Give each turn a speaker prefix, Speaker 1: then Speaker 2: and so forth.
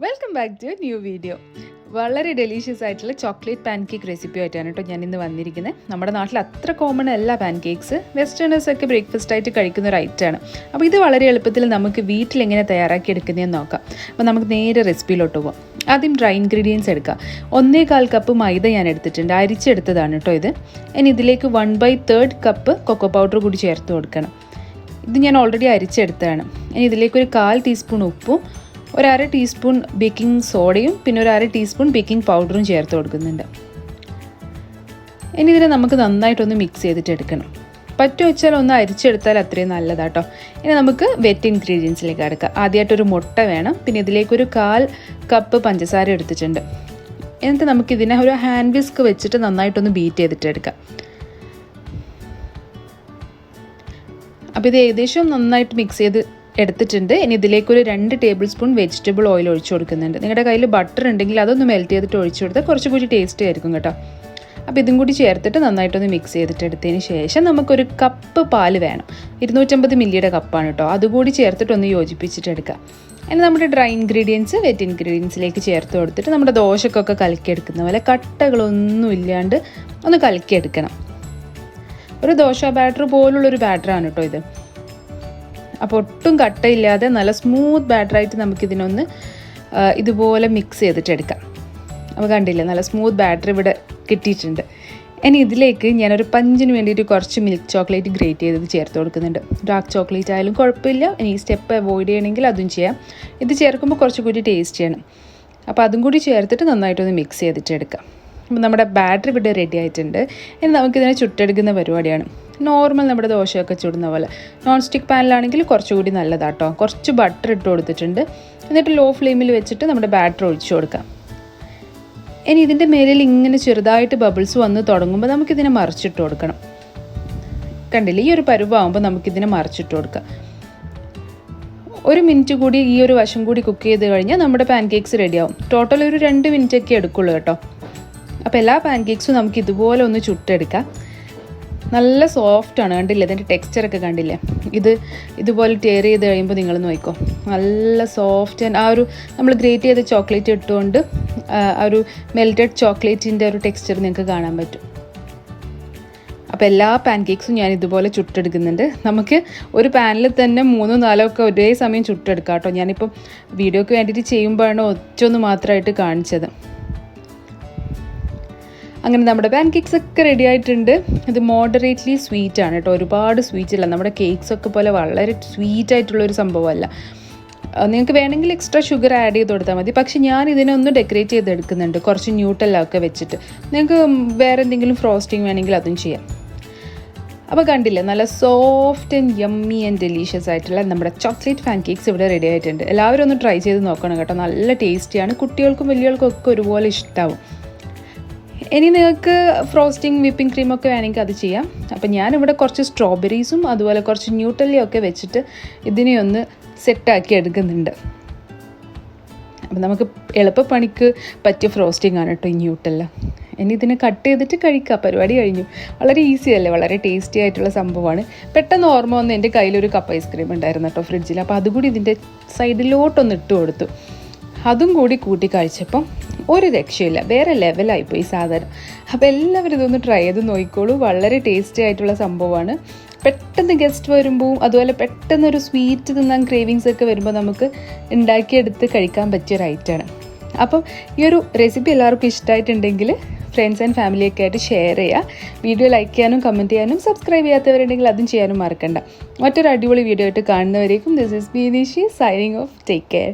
Speaker 1: Welcome back to new video. വളരെ delicious ആയിട്ടുള്ള chocolate pancake recipe ആയിട്ടാണ് കേട്ടോ ഞാൻ ഇന്ന് വന്നിരിക്കുന്നത്. നമ്മുടെ നാട്ടിൽ അത്ര കോമൺ അല്ല പാൻകേക്സ്. വെസ്റ്റേണേഴ്സൊക്കെ ബ്രേക്ക്ഫാസ്റ്റ് ആയിട്ട് കഴിക്കുന്ന ഒരു ഐറ്റമാണ്. അപ്പോൾ ഇത് വളരെ എളുപ്പത്തിൽ നമുക്ക് വീട്ടിൽ എങ്ങനെ തയ്യാറാക്കി എടുക്കുന്നതെന്ന് നോക്കാം. അപ്പോൾ നമുക്ക് നേരെ റെസിപ്പിയിലോട്ട് പോകാം. ആദ്യം ഡ്രൈ ഇൻഗ്രീഡിയൻസ് എടുക്കാം. 1/4 കപ്പ് മൈദ ഞാൻ എടുത്തിട്ടുണ്ട്, അരിച്ചെടുത്തതാണ് കേട്ടോ ഇത്. ഇനി ഇതിലേക്ക് 1/3 കപ്പ് കൊക്കോ പൗഡർ കൂടി ചേർത്ത് കൊടുക്കണം. ഇത് ഞാൻ ഓൾറെഡി അരിച്ചെടുത്തതാണ്. ഇനി ഇതിലേക്ക് ഒരു 1/4 ടീസ്പൂൺ ഉപ്പും 1/2 ടീസ്പൂൺ ബേക്കിംഗ് സോഡയും പിന്നെ 1/2 ടീസ്പൂൺ ബേക്കിംഗ് പൗഡറും ചേർത്ത് കൊടുക്കുന്നുണ്ട്. ഇനി ഇതിനെ നമുക്ക് നന്നായിട്ടൊന്ന് മിക്സ് ചെയ്തിട്ട് എടുക്കണം. പറ്റു വെച്ചാൽ ഒന്ന് അരിച്ചെടുത്താൽ അത്രയും നല്ലതാട്ടോ. ഇനി നമുക്ക് വെറ്റ് ഇൻഗ്രീഡിയൻസിലേക്ക് എടുക്കാം. ആദ്യമായിട്ടൊരു മുട്ട വേണം. പിന്നെ ഇതിലേക്കൊരു 1/4 കപ്പ് പഞ്ചസാര എടുത്തിട്ടുണ്ട്. എന്നിട്ട് നമുക്കിതിനെ ഒരു ഹാൻഡ് വിസ്ക് വെച്ചിട്ട് നന്നായിട്ടൊന്ന് ബീറ്റ് ചെയ്തിട്ട് എടുക്കാം. അപ്പോൾ ഇത് ഏകദേശം നന്നായിട്ട് മിക്സ് ചെയ്ത് എടുത്തിട്ടുണ്ട്. ഇനി ഇതിലേക്കൊരു 2 ടേബിൾ സ്പൂൺ വെജിറ്റബിൾ ഓയിൽ ഒഴിച്ചു കൊടുക്കുന്നുണ്ട്. നിങ്ങളുടെ കയ്യിൽ ബട്ടർ ഉണ്ടെങ്കിൽ അതൊന്ന് മെൽറ്റ് ചെയ്തിട്ട് ഒഴിച്ചു കൊടുത്താൽ കുറച്ചുകൂടി ടേസ്റ്റി ആയിരിക്കും കേട്ടോ. അപ്പോൾ ഇതും കൂടി ചേർത്തിട്ട് നന്നായിട്ടൊന്ന് മിക്സ് ചെയ്തിട്ട് എടുത്തതിന് ശേഷം നമുക്കൊരു കപ്പ് പാല് വേണം. 250 മില്ലിയുടെ കപ്പാണ് കേട്ടോ. അതുകൂടി ചേർത്തിട്ടൊന്ന് യോജിപ്പിച്ചിട്ട് എടുക്കാം. ഇനി നമ്മുടെ ഡ്രൈ ഇൻഗ്രീഡിയൻസ് വെറ്റ് ഇൻഗ്രീഡിയൻസിലേക്ക് ചേർത്ത് കൊടുത്തിട്ട് നമ്മുടെ ദോശക്കൊക്കെ കലക്കിയെടുക്കുന്ന പോലെ കട്ടകളൊന്നും ഇല്ലാണ്ട് ഒന്ന് കലക്കിയെടുക്കണം. ഒരു ദോശ ബാറ്റർ പോലുള്ളൊരു ബാറ്ററാണ് കേട്ടോ ഇത്. അപ്പോൾ ഒട്ടും കട്ടയില്ലാതെ നല്ല സ്മൂത്ത് ബാറ്ററായിട്ട് നമുക്കിതിനൊന്ന് ഇതുപോലെ മിക്സ് ചെയ്തിട്ടെടുക്കാം. അപ്പോൾ കണ്ടില്ലേ, നല്ല സ്മൂത്ത് ബാറ്റർ ഇവിടെ കിട്ടിയിട്ടുണ്ട്. ഇനി ഇതിലേക്ക് ഞാനൊരു പഞ്ചിന് വേണ്ടിയിട്ട് കുറച്ച് മിൽക്ക് ചോക്ലേറ്റ് ഗ്രേറ്റ് ചെയ്തത് ചേർത്ത് കൊടുക്കുന്നുണ്ട്. ഡാർക്ക് ചോക്ലേറ്റ് ആയാലും കുഴപ്പമില്ല. ഇനി ഈ സ്റ്റെപ്പ് അവോയ്ഡ് ചെയ്യണമെങ്കിൽ അതും ചെയ്യാം. ഇത് ചേർക്കുമ്പോൾ കുറച്ചുകൂടി ടേസ്റ്റിയാണ്. അപ്പോൾ അതും കൂടി ചേർത്തിട്ട് നന്നായിട്ടൊന്ന് മിക്സ് ചെയ്തിട്ടെടുക്കാം. അപ്പോൾ നമ്മുടെ ബാറ്റർ ഇവിടെ റെഡി ആയിട്ടുണ്ട്. ഇനി നമുക്കിതിനെ ചുട്ടെടുക്കുന്ന പരിപാടിയാണ്. നോർമൽ നമ്മുടെ ദോശയൊക്കെ ചുടുന്ന പോലെ. നോൺ സ്റ്റിക്ക് പാനിലാണെങ്കിൽ കുറച്ചുകൂടി നല്ലതാട്ടോ. കുറച്ച് ബട്ടർ ഇട്ട് കൊടുത്തിട്ടുണ്ട്. എന്നിട്ട് ലോ ഫ്ലെയിമിൽ വെച്ചിട്ട് നമ്മുടെ ബാറ്റർ ഒഴിച്ചു കൊടുക്കാം. ഇനി ഇതിൻ്റെ മേലിൽ ഇങ്ങനെ ചെറുതായിട്ട് ബബിൾസ് വന്ന് തുടങ്ങുമ്പോൾ നമുക്കിതിനെ മറിച്ചിട്ട് കൊടുക്കണം. കണ്ടില്ലേ, ഈ ഒരു പരുവാകുമ്പോൾ നമുക്കിതിനെ മറിച്ചിട്ട് കൊടുക്കാം. 1 മിനിറ്റ് കൂടി ഈ ഒരു വശം കൂടി കുക്ക് ചെയ്ത് കഴിഞ്ഞാൽ നമ്മുടെ പാൻകേക്സ് റെഡിയാവും. ടോട്ടൽ ഒരു 2 മിനിറ്റൊക്കെ എടുക്കുള്ളൂ കേട്ടോ. അപ്പോൾ എല്ലാ പാൻകേക്സും നമുക്ക് ഇതുപോലെ ഒന്ന് ചുട്ടെടുക്കാം. നല്ല സോഫ്റ്റാണ്, കണ്ടില്ലേ, ഇതിൻ്റെ ടെക്സ്ചറൊക്കെ കണ്ടില്ലേ. ഇതുപോലെ ടേർ ചെയ്ത് കഴിയുമ്പോൾ നിങ്ങൾ നോക്കിക്കോ, നല്ല സോഫ്റ്റ്. ആ ഒരു നമ്മൾ ഗ്രേറ്റ് ചെയ്ത ചോക്ലേറ്റ് ഇട്ടുകൊണ്ട് ആ ഒരു മെൽറ്റഡ് ചോക്ലേറ്റിൻ്റെ ഒരു ടെക്സ്ചർ നിങ്ങൾക്ക് കാണാൻ പറ്റും. അപ്പോൾ എല്ലാ പാൻകേക്സും ഞാൻ ഇതുപോലെ ചുട്ടെടുക്കുന്നുണ്ട്. നമുക്ക് ഒരു പാനിൽ തന്നെ 3-4 ഒക്കെ ഒരേ സമയം ചുട്ടെടുക്കാം കേട്ടോ. ഞാനിപ്പം വീഡിയോയ്ക്ക് വേണ്ടിയിട്ട് ചെയ്യുമ്പോഴാണ് ഒറ്റൊന്ന് മാത്രമായിട്ട് കാണിച്ചത്. അങ്ങനെ നമ്മുടെ പാൻകേക്സ് ഒക്കെ റെഡി ആയിട്ടുണ്ട്. ഇത് മോഡറേറ്റ്ലി സ്വീറ്റ് ആണ് കേട്ടോ, ഒരുപാട് സ്വീറ്റ് അല്ല. നമ്മുടെ കേക്ക്സൊക്കെ പോലെ വളരെ സ്വീറ്റ് ആയിട്ടുള്ളൊരു സംഭവമല്ല. നിങ്ങൾക്ക് വേണമെങ്കിൽ എക്സ്ട്രാ ഷുഗർ ആഡ് ചെയ്ത് കൊടുത്താൽ മതി. പക്ഷേ ഞാൻ ഇതിനെ ഒന്ന് ഡെക്കറേറ്റ് ചെയ്തെടുക്കുന്നുണ്ട് കുറച്ച് ന്യൂട്ടെല്ല ഒക്കെ വെച്ചിട്ട്. നിങ്ങൾക്ക് വേറെ എന്തെങ്കിലും ഫ്രോസ്റ്റിംഗ് വേണമെങ്കിൽ അതും ചെയ്യാം. അപ്പോൾ കണ്ടില്ലേ, നല്ല soft and yummy and delicious ആയിട്ടുള്ള നമ്മുടെ ചോക്ലേറ്റ് പാൻകേക്സ് ഇവിടെ റെഡി ആയിട്ടുണ്ട്. എല്ലാവരും ഒന്ന് ട്രൈ ചെയ്ത് നോക്കണം കേട്ടോ. നല്ല ടേസ്റ്റിയാണ്. കുട്ടികൾക്കും വലിയവർക്കും ഒക്കെ ഒരുപോലെ ഇഷ്ടമാവും. ഇനി നിങ്ങൾക്ക് ഫ്രോസ്റ്റിംഗ് വിപ്പിംഗ് ക്രീമൊക്കെ വേണമെങ്കിൽ അത് ചെയ്യാം. അപ്പോൾ ഞാനിവിടെ കുറച്ച് സ്ട്രോബെറീസും അതുപോലെ കുറച്ച് ന്യൂട്ടെല്ലയൊക്കെ വെച്ചിട്ട് ഇതിനെ ഒന്ന് സെറ്റാക്കി എടുക്കുന്നുണ്ട്. അപ്പോൾ നമുക്ക് എളുപ്പപ്പണിക്ക് പറ്റിയ ഫ്രോസ്റ്റിംഗ് ആണ് കേട്ടോ ഈ ന്യൂട്ടെല്ല. ഇനി ഇതിനെ കട്ട് ചെയ്തിട്ട് കഴിക്കുക, പരിപാടി കഴിഞ്ഞു. വളരെ ഈസി അല്ലേ, വളരെ ടേസ്റ്റി ആയിട്ടുള്ള സംഭവമാണ്. പെട്ടെന്ന് ഓർമ്മ വന്ന് എൻ്റെ കയ്യിലൊരു കപ്പ് ഐസ്ക്രീം ഉണ്ടായിരുന്നു കേട്ടോ ഫ്രിഡ്ജിൽ. അപ്പോൾ അതുകൂടി ഇതിൻ്റെ സൈഡിലോട്ടൊന്ന് ഇട്ട് കൊടുത്തു. അതും കൂടി കൂട്ടി കഴിച്ചപ്പം ഒരു രക്ഷയില്ല, വേറെ ലെവലായിപ്പോയി സാധനം. അപ്പോൾ എല്ലാവരും ഇതൊന്ന് ട്രൈ ചെയ്ത് നോക്കിക്കോളൂ. വളരെ ടേസ്റ്റി ആയിട്ടുള്ള സംഭവമാണ്. പെട്ടെന്ന് ഗസ്റ്റ് വരുമ്പോൾ അതുപോലെ പെട്ടെന്നൊരു സ്വീറ്റ് തിന്നാൻ ക്രേവിങ്സ് ഒക്കെ വരുമ്പോൾ നമുക്ക് ഉണ്ടാക്കിയെടുത്ത് കഴിക്കാൻ പറ്റിയൊരു ഐറ്റമാണ്. അപ്പം ഈ ഒരു റെസിപ്പി എല്ലാവർക്കും ഇഷ്ടമായിട്ടുണ്ടെങ്കിൽ ഫ്രണ്ട്സ് ആൻഡ് ഫാമിലിയൊക്കെ ആയിട്ട് ഷെയർ ചെയ്യുക. വീഡിയോ ലൈക്ക് ചെയ്യാനും കമൻറ്റ് ചെയ്യാനും സബ്സ്ക്രൈബ് ചെയ്യാത്തവരുണ്ടെങ്കിൽ അതും ചെയ്യാനും മറക്കണ്ട. മറ്റൊരു അടിപൊളി വീഡിയോ ആയിട്ട് കാണുന്നവരേക്കും this is B Nishi signing off. Take care.